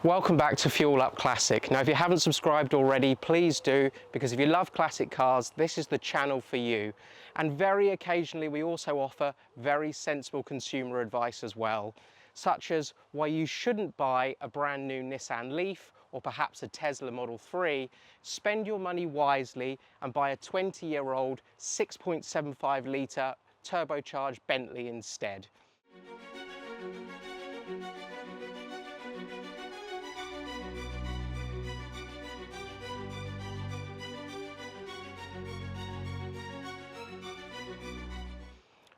Welcome back to Fuel Up Classic. Now if you haven't subscribed already, please do, because if you love classic cars, this is the channel for you. And very occasionally we also offer very sensible consumer advice as well, such as why you shouldn't buy a brand new Nissan Leaf or perhaps a Tesla Model 3, spend your money wisely and buy a 20-year-old 6.75 litre turbocharged Bentley instead.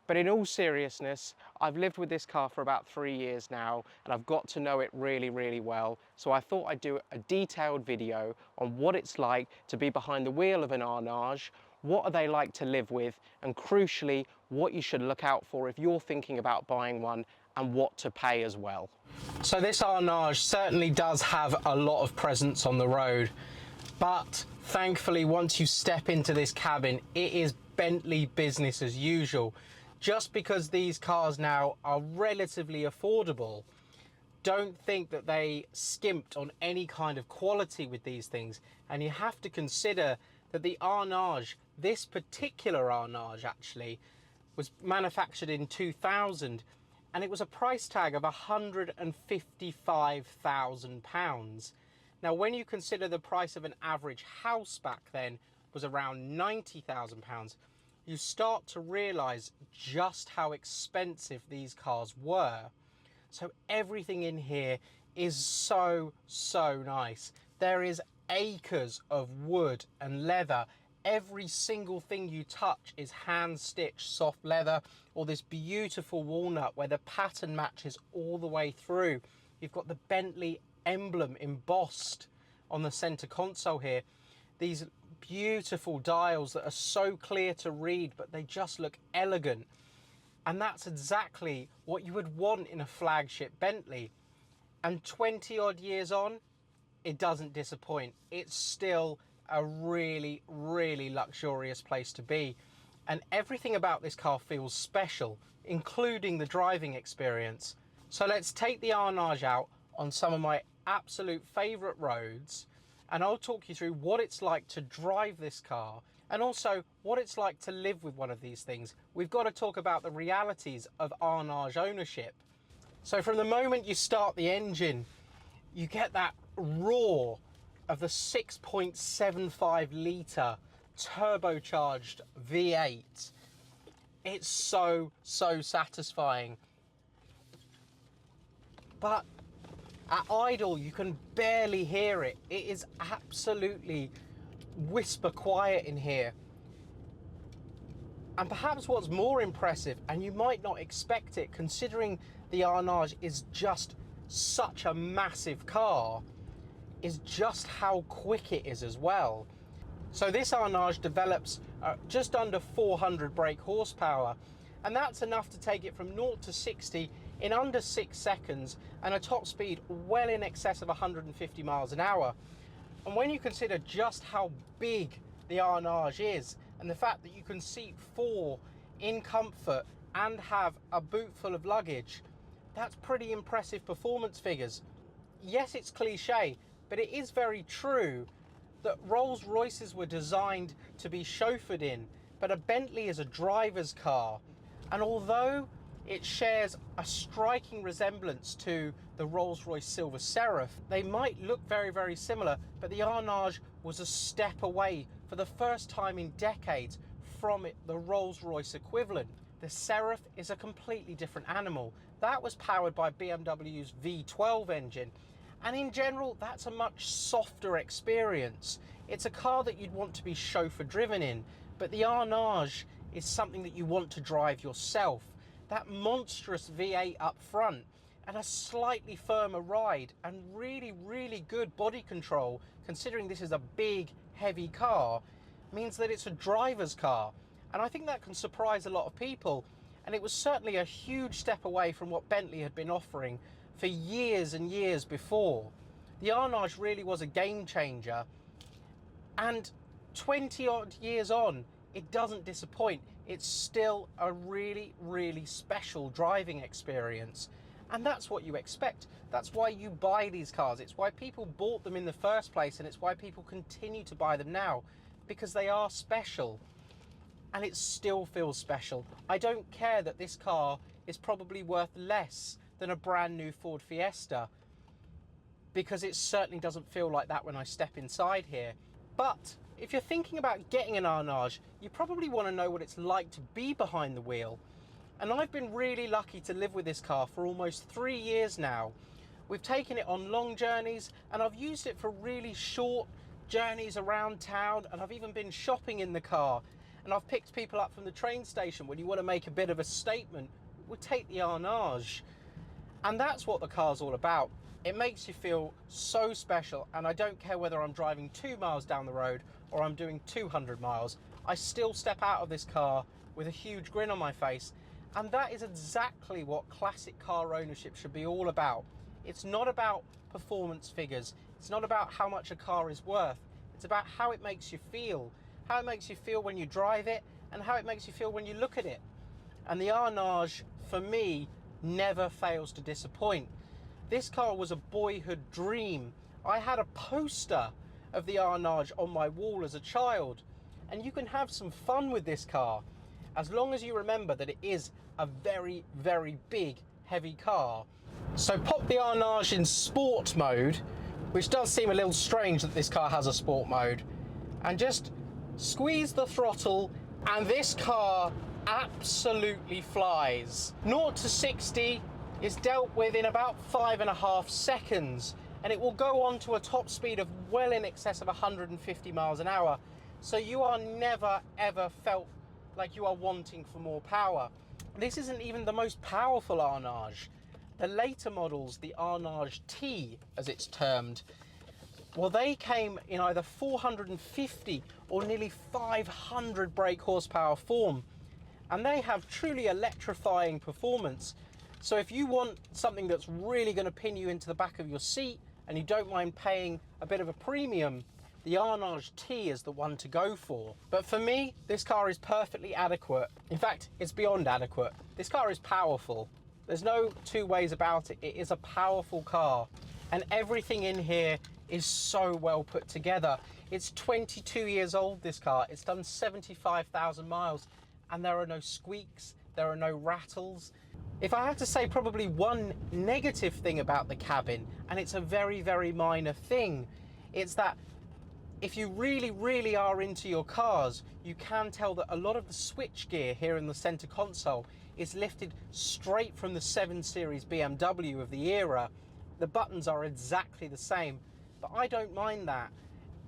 But in all seriousness, I've lived with this car for about 3 years now and I've got to know it really, really well. So I thought I'd do a detailed video on what it's like to be behind the wheel of an Arnage, what are they like to live with, and crucially, what you should look out for if you're thinking about buying one and what to pay as well. So this Arnage certainly does have a lot of presence on the road, but thankfully once you step into this cabin, it is Bentley business as usual. Just because these cars now are relatively affordable, don't think that they skimped on any kind of quality with these things. And you have to consider that the Arnage, this particular Arnage actually, was manufactured in 2000 and it was a price tag of £155,000. Now when you consider the price of an average house back then was around £90,000, you start to realise just how expensive these cars were. So everything in here is so nice. There is acres of wood and leather. Every single thing you touch is hand-stitched soft leather or this beautiful walnut where the pattern matches all the way through. You've got the Bentley emblem embossed on the centre console here. These beautiful dials that are so clear to read, but they just look elegant. And that's exactly what you would want in a flagship Bentley. And 20 odd years on, it doesn't disappoint. It's still a really luxurious place to be. And everything about this car feels special, including the driving experience. So let's take the Arnage out on some of my absolute favourite roads, and I'll talk you through what it's like to drive this car and also what it's like to live with one of these things. We've got to talk about the realities of Arnage ownership. So from the moment you start the engine, you get that roar of the 6.75 litre turbocharged V8. It's so satisfying. But at idle, you can barely hear it. It is absolutely whisper quiet in here. And perhaps what's more impressive, and you might not expect it considering the Arnage is just such a massive car, is just how quick it is as well. So this Arnage develops just under 400 brake horsepower, and that's enough to take it from 0 to 60 in under 6 seconds and a top speed well in excess of 150 miles an hour. And when you consider just how big the Arnage is and the fact that you can seat 4 in comfort and have a boot full of luggage, that's pretty impressive performance figures. Yes, it's cliche, but it is very true that Rolls Royces were designed to be chauffeured in, but a Bentley is a driver's car. And although it shares a striking resemblance to the Rolls-Royce Silver Seraph, they might look very similar, but the Arnage was a step away for the first time in decades from the Rolls-Royce equivalent. The Seraph is a completely different animal. That was powered by BMW's V12 engine, and in general that's a much softer experience. It's a car that you'd want to be chauffeur driven in, but the Arnage is something that you want to drive yourself. That monstrous V8 up front and a slightly firmer ride and really good body control, considering this is a big heavy car, means that it's a driver's car. And I think that can surprise a lot of people, and it was certainly a huge step away from what Bentley had been offering for years and years before. The Arnage really was a game changer, and 20 odd years on, it doesn't disappoint. It's still a really special driving experience. And that's what you expect. That's why you buy these cars. It's why people bought them in the first place, and it's why people continue to buy them now, because they are special. And it still feels special. I don't care that this car is probably worth less than a brand new Ford Fiesta, because it certainly doesn't feel like that when I step inside here. But if you're thinking about getting an Arnage, you probably want to know what it's like to be behind the wheel. And I've been really lucky to live with this car for almost 3 years now. We've taken it on long journeys, and I've used it for really short journeys around town, and I've even been shopping in the car. And I've picked people up from the train station when you want to make a bit of a statement. We'll take the Arnage. And that's what the car's all about. It makes you feel so special, and I don't care whether I'm driving 2 miles down the road or I'm doing 200 miles. I still step out of this car with a huge grin on my face, and that is exactly what classic car ownership should be all about. It's not about performance figures. It's not about how much a car is worth. It's about how it makes you feel. How it makes you feel when you drive it, and how it makes you feel when you look at it. And the Arnage, for me, never fails to disappoint. This car was a boyhood dream. I had a poster of the Arnage on my wall as a child, and you can have some fun with this car as long as you remember that it is a very, very big, heavy car. So pop the Arnage in sport mode, which does seem a little strange that this car has a sport mode, and just squeeze the throttle, and this car absolutely flies. 0 to 60 is dealt with in about 5.5 seconds, and it will go on to a top speed of well in excess of 150 miles an hour. So you are never ever felt like you are wanting for more power. This isn't even the most powerful Arnage. The later models, the Arnage T as it's termed, well, they came in either 450 or nearly 500 brake horsepower form, and they have truly electrifying performance. So if you want something that's really going to pin you into the back of your seat and you don't mind paying a bit of a premium, the Arnage T is the one to go for. But for me, this car is perfectly adequate. In fact, it's beyond adequate. This car is powerful. There's no two ways about it. It is a powerful car, and everything in here is so well put together. It's 22 years old, this car. It's done 75,000 miles, and there are no squeaks, there are no rattles. If I had to say probably one negative thing about the cabin, and it's a very, very minor thing, it's that if you really, really are into your cars, you can tell that a lot of the switch gear here in the center console is lifted straight from the 7 Series BMW of the era. The buttons are exactly the same, but I don't mind that.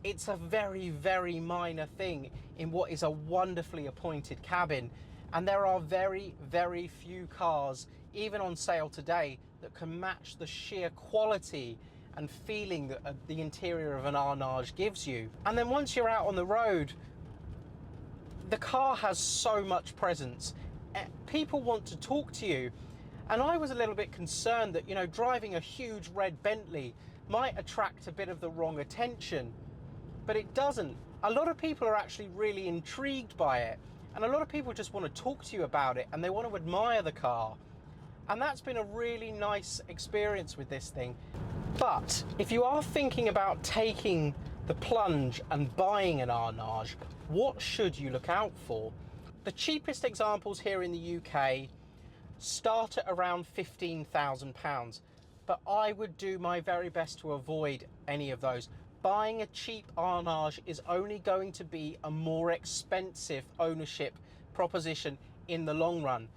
It's a very, very minor thing in what is a wonderfully appointed cabin. And there are very, very few cars, even on sale today, that can match the sheer quality and feeling that the interior of an Arnage gives you. And then once you're out on the road, the car has so much presence. People want to talk to you. And I was a little bit concerned that, you know, driving a huge red Bentley might attract a bit of the wrong attention, but it doesn't. A lot of people are actually really intrigued by it, and a lot of people just want to talk to you about it, and they want to admire the car. And that's been a really nice experience with this thing. But if you are thinking about taking the plunge and buying an Arnage, what should you look out for? The cheapest examples here in the UK start at around £15,000, but I would do my very best to avoid any of those. Buying a cheap Arnage is only going to be a more expensive ownership proposition in the long run.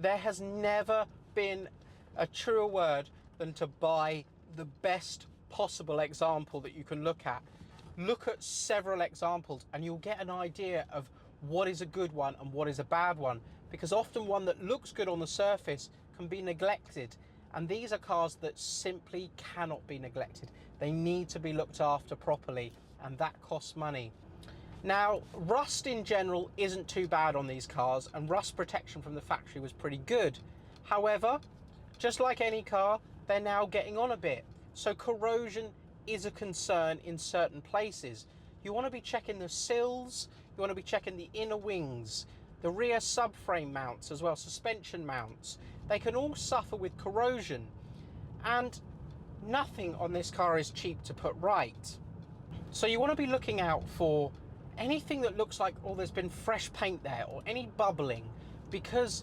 There has never been a truer word than to buy the best possible example that you can look at. Look at several examples and you'll get an idea of what is a good one and what is a bad one, because often one that looks good on the surface can be neglected, and these are cars that simply cannot be neglected. They need to be looked after properly, and that costs money. Now, rust in general isn't too bad on these cars, and rust protection from the factory was pretty good. However, just like any car, they're now getting on a bit. So corrosion is a concern in certain places. You want to be checking the sills, you want to be checking the inner wings, the rear subframe mounts as well, suspension mounts. they can all suffer with corrosion, and nothing on this car is cheap to put right. So you want to be looking out for anything that looks like, oh, there's been fresh paint there, or any bubbling, because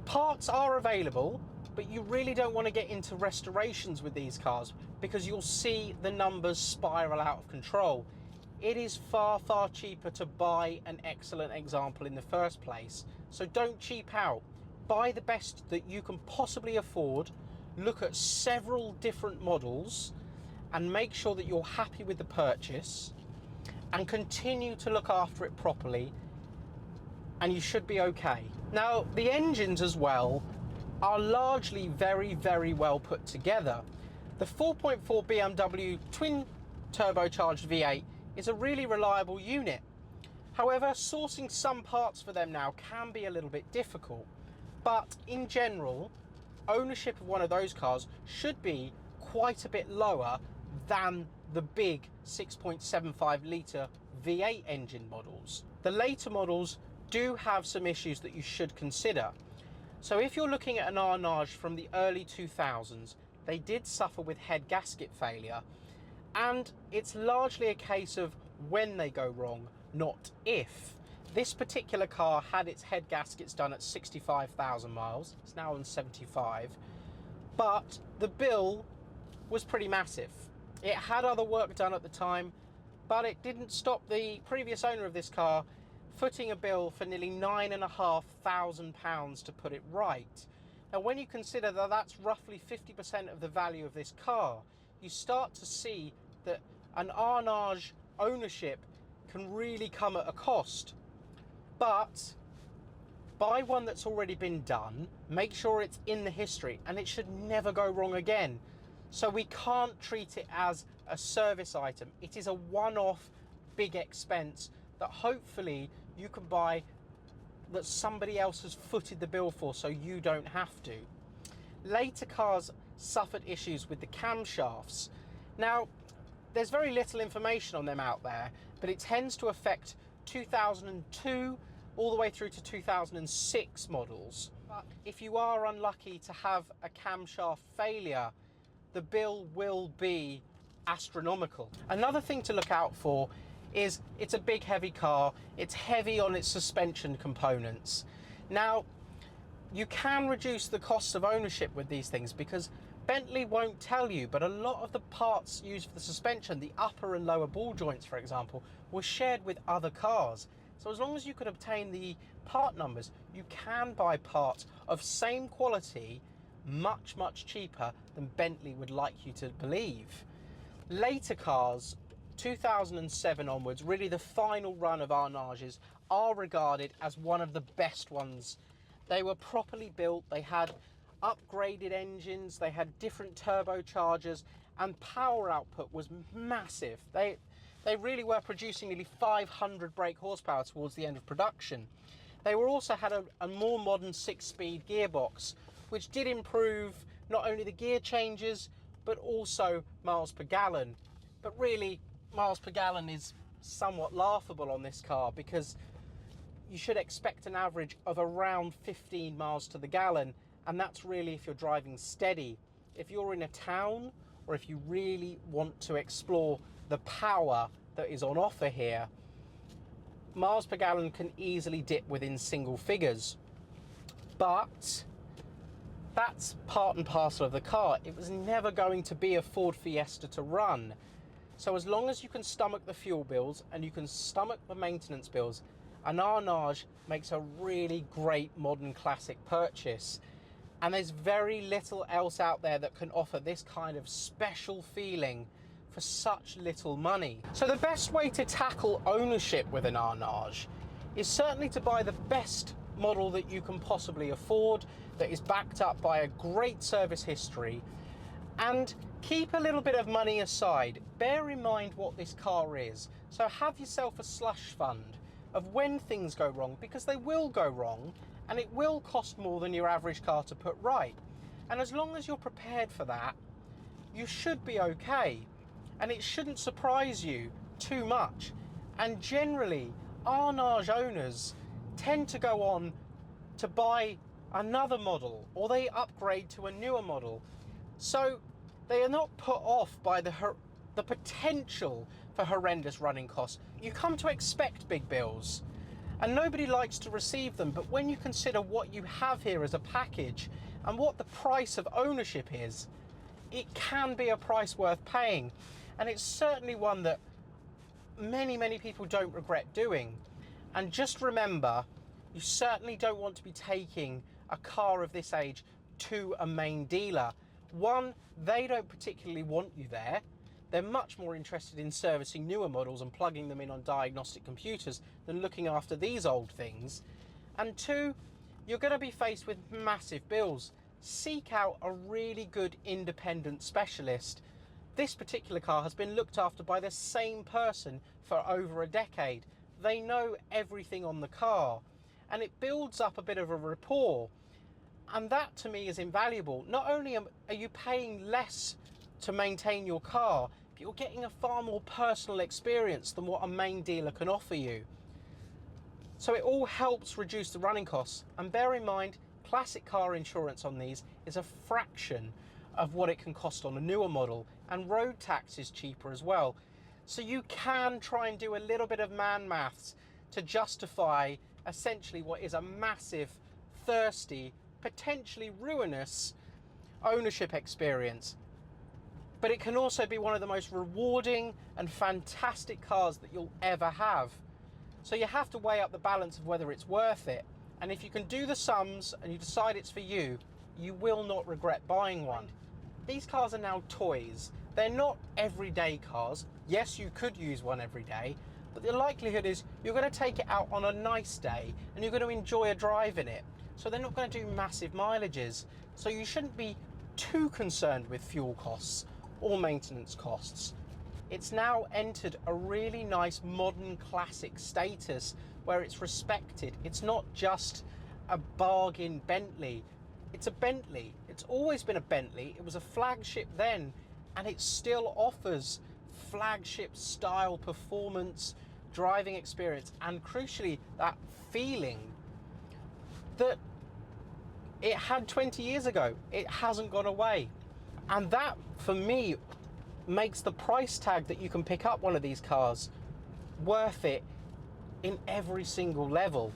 parts are available, but you really don't want to get into restorations with these cars because you'll see the numbers spiral out of control. It is far, far cheaper to buy an excellent example in the first place. So don't cheap out. Buy the best that you can possibly afford. Look at several different models and make sure that you're happy with the purchase, and continue to look after it properly, and you should be okay. Now, the engines as well are largely very, very well put together. The 4.4 BMW twin turbocharged V8 is a really reliable unit. However, sourcing some parts for them now can be a little bit difficult. But in general, ownership of one of those cars should be quite a bit lower than the big 6.75 litre V8 engine models. The later models do have some issues that you should consider. So if you're looking at an Arnage from the early 2000s, they did suffer with head gasket failure, and it's largely a case of when they go wrong, not if. This particular car had its head gaskets done at 65,000 miles. It's now on 75, but the bill was pretty massive. It had other work done at the time, but it didn't stop the previous owner of this car footing a bill for nearly £9,500 to put it right. Now, when you consider that that's roughly 50% of the value of this car, you start to see that an Arnage ownership can really come at a cost. But buy one that's already been done, make sure it's in the history, and it should never go wrong again. So we can't treat it as a service item. It is a one-off big expense that hopefully you can buy, that somebody else has footed the bill for, so you don't have to. Later cars suffered issues with the camshafts. Now, there's very little information on them out there, but it tends to affect 2002 all the way through to 2006 models. But if you are unlucky to have a camshaft failure, the bill will be astronomical. Another thing to look out for is it's a big heavy car. It's heavy on its suspension components. Now, you can reduce the cost of ownership with these things because Bentley won't tell you, but a lot of the parts used for the suspension, the upper and lower ball joints, for example, were shared with other cars. So as long as you can obtain the part numbers, you can buy parts of same quality much, much cheaper than Bentley would like you to believe. Later cars, 2007 onwards, really the final run of Arnages, are regarded as one of the best ones. They were properly built, they had upgraded engines, they had different turbochargers, and power output was massive. They really were producing nearly 500 brake horsepower towards the end of production. They were also had a more modern 6-speed gearbox, which did improve not only the gear changes, but also miles per gallon. But really, miles per gallon is somewhat laughable on this car because you should expect an average of around 15 miles to the gallon, and that's really if you're driving steady. If you're in a town, or if you really want to explore the power that is on offer here, miles per gallon can easily dip within single figures. But that's part and parcel of the car. It was never going to be a Ford Fiesta to run. So as long as you can stomach the fuel bills and you can stomach the maintenance bills, an Arnage makes a really great modern classic purchase. And there's very little else out there that can offer this kind of special feeling for such little money. So the best way to tackle ownership with an Arnage is certainly to buy the best model that you can possibly afford, that is backed up by a great service history, and keep a little bit of money aside. Bear in mind what this car is. So have yourself a slush fund of when things go wrong, because they will go wrong, and it will cost more than your average car to put right. And as long as you're prepared for that, you should be okay. And it shouldn't surprise you too much. And generally, Arnage owners tend to go on to buy another model, or they upgrade to a newer model. So they are not put off by the potential for horrendous running costs. You come to expect big bills, and nobody likes to receive them, but when you consider what you have here as a package and what the price of ownership is, it can be a price worth paying. And it's certainly one that many people don't regret doing. And just remember, you certainly don't want to be taking a car of this age to a main dealer. One, they don't particularly want you there. They're much more interested in servicing newer models and plugging them in on diagnostic computers than looking after these old things. And two, you're going to be faced with massive bills. Seek out a really good independent specialist. This particular car has been looked after by the same person for over a decade. They know everything on the car, and it builds up a bit of a rapport. And that to me is invaluable. Not only are you paying less to maintain your car, but you're getting a far more personal experience than what a main dealer can offer you. So it all helps reduce the running costs. And bear in mind, classic car insurance on these is a fraction of what it can cost on a newer model, and road tax is cheaper as well. So you can try and do a little bit of man maths to justify essentially what is a massive, thirsty, potentially ruinous ownership experience. But it can also be one of the most rewarding and fantastic cars that you'll ever have. So you have to weigh up the balance of whether it's worth it. And if you can do the sums and you decide it's for you, you will not regret buying one. These cars are now toys. They're not everyday cars. Yes, you could use one every day, but the likelihood is you're going to take it out on a nice day and you're going to enjoy a drive in it. So they're not going to do massive mileages. So you shouldn't be too concerned with fuel costs or maintenance costs. It's now entered a really nice modern classic status where it's respected. It's not just a bargain Bentley. It's a Bentley. It's always been a Bentley. It was a flagship then, and it still offers flagship style performance, driving experience, and crucially that feeling that it had 20 years ago. It hasn't gone away. And that, for me, makes the price tag that you can pick up one of these cars worth it in every single level.